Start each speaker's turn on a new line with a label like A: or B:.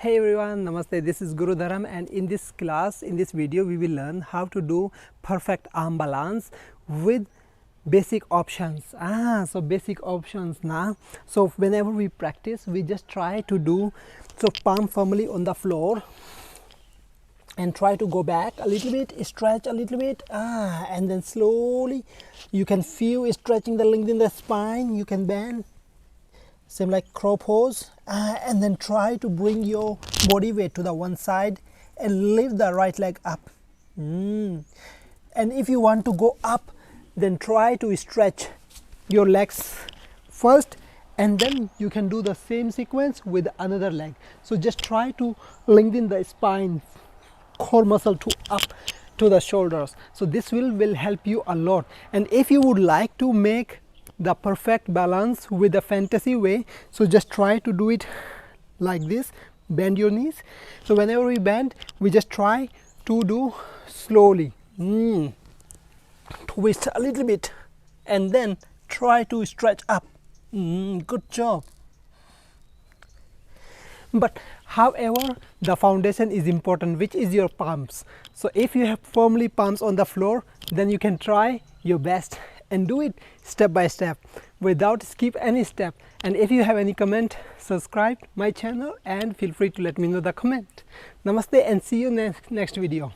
A: Hey everyone, Namaste. This is Guru Dharm, and in this class, in this video, we will learn how to do perfect arm balance with basic options. So basic options now. So whenever we practice, we just try to do palm firmly on the floor and try to go back a little bit, stretch a little bit, and then slowly you can feel stretching the length in the spine. You can bend. Same like crow pose, and then try to bring your body weight to the one side and lift the right leg up. And if you want to go up, then try to stretch your legs first, and then you can do the same sequence with another leg. So just try to lengthen the spine, core muscle to up to the shoulders. So this will help you a lot. And if you would like to make the perfect balance with a fantasy way, so just try to do it like this. Bend your knees. So whenever we bend, we just try to do slowly, twist a little bit, and then try to stretch up. Good job. But however, the foundation is important, which is your palms. So if you have firmly palms on the floor, then you can try your best and do it step by step without skip any step. And if you have any comment, subscribe my channel and feel free to let me know the comment. Namaste and see you next video.